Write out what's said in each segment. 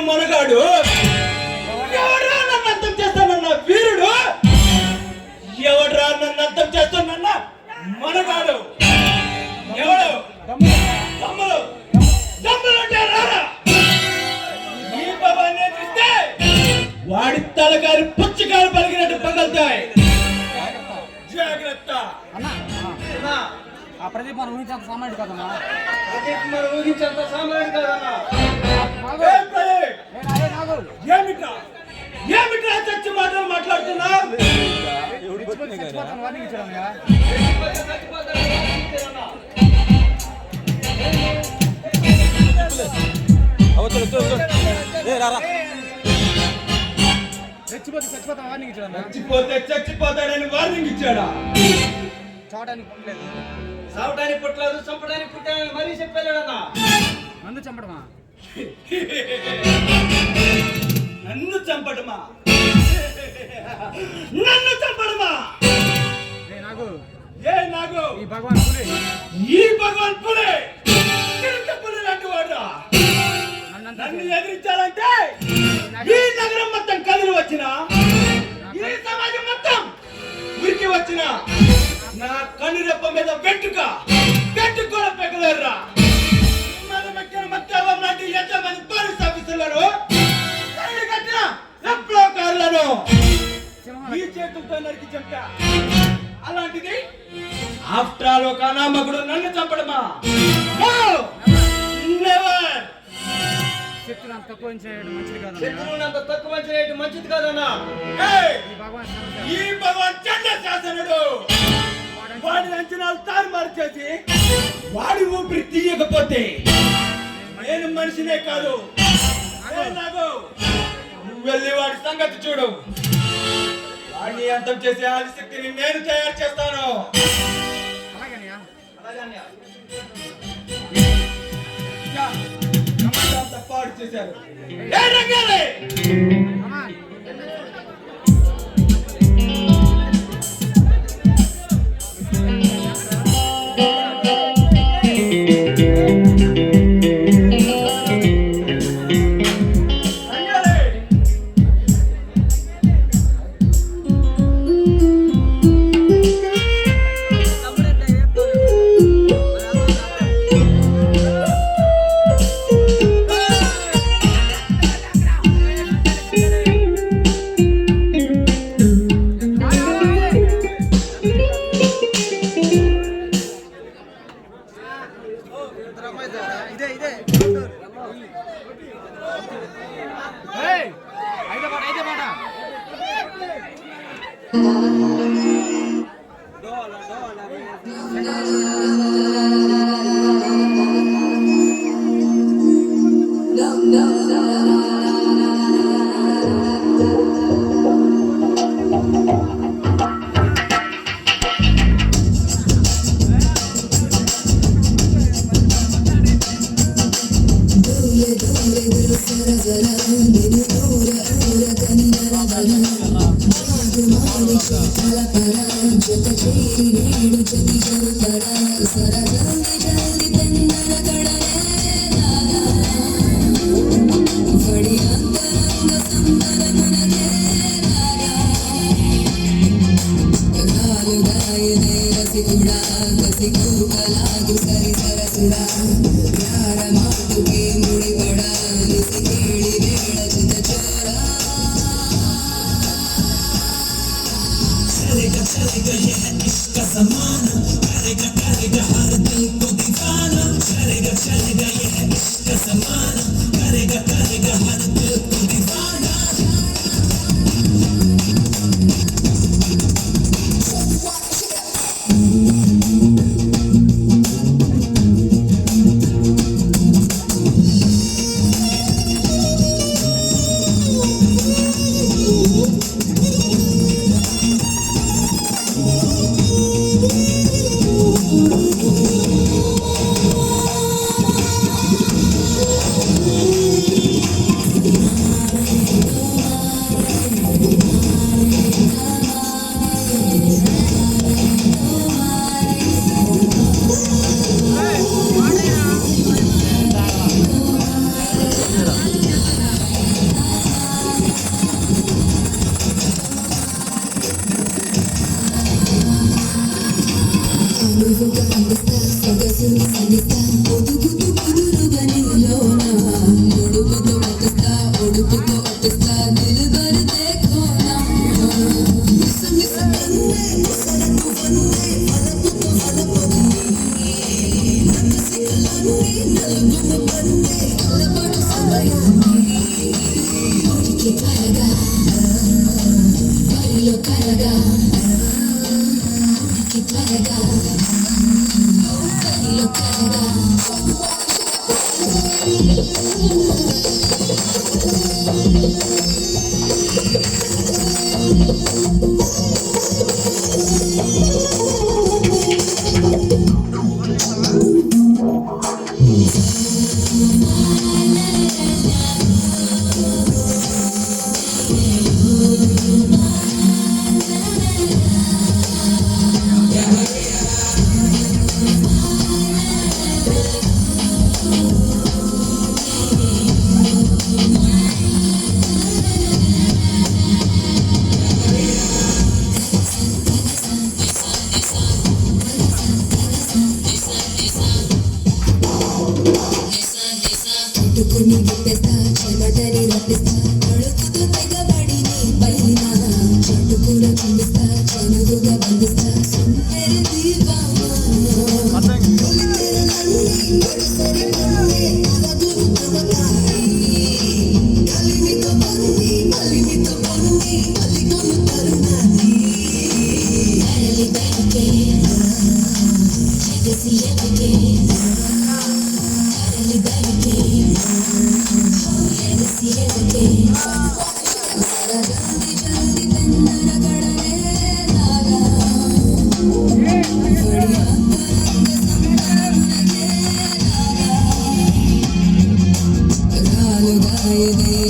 మనగాడు ఎవడ్రా నన్ను అంతం చేస్తానన్న వీరుడు, ఎవడ్రా నన్ను అంతం చేస్తానన్న మనగాడు, ఎవడు దమ్ములు దమ్ములుంటే రారా, ఈ భవాన్ని ఎదిరిస్తే వాడి తలకారి పుచ్చకాయలు పలిగినట్టు పగలుతాయి. జాగ్రత్త. ఆ ప్రదీప్ మనం ఊహించేంత సామాన్యుడు కదన్నా. ఊహించేంత సామాన్యుడు కదన్నా. ఏమిట్రా ఏమిట్రా చచ్చి మాటలు మాట్లాడుతున్నా? వార్నింగ్ ఇచ్చాడన్నా. చచ్చిపోతే వార్నింగ్ ఇచ్చాడన్నా. చచ్చిపోతాడని వార్నింగ్ ఇచ్చాడా? చావడానికి పుట్టలేదు, చావడానికి పుట్టలేదు, చంపడానికి పుట్టాడని మరీ చెప్పాడన్నా. నన్ను చంపడమా? నన్ను చంపడమా? నన్ను చంపడమా? నాగు ఈ భగవాన్ పులి, ఈ భగవాన్ పులి చిరుత పులి లాంటి వాడు. నన్ను ఎదిరించాలంటే ఈ నగరం మొత్తం కదిలి వచ్చిన, ఈ సమాజం మొత్తం ఉరికి వచ్చిన, నా కనురెప్ప మీద వెంటుక కూడా పెగలేరురా. మదమెక్కిన మత్యావం లాంటి ఎంతమంది పోలీస్ ఆఫీసర్లను, కట్టిన విప్లవకారులను ఈ చేతులతో నరికి చంపా. అలాంటిది ఆఫ్టర్ ఆల్ ఒక అనామకుడు నన్ను చంపడమా? నెవర్. శత్రువునంత తక్కువ చేయడం మంచిది కాదన్నా. శత్రువునంత తక్కువ చేయడం మంచిది కాదన్నా. ఈ ఈ భగవాన్ చంద్ర శాసనుడు వాడి అంచనాలు తారుమారు చేసి వాడి ఊపిరి తీయకపోతే నేను మనిషినే కాదు. నువ్వు వెళ్ళి వాడి సంగతి చూడు. వాడిని అంతం చేసే ఆదిశక్తిని నేను తయారు చేస్తాను. పాడు చేశారు.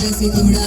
रसिकुड़ा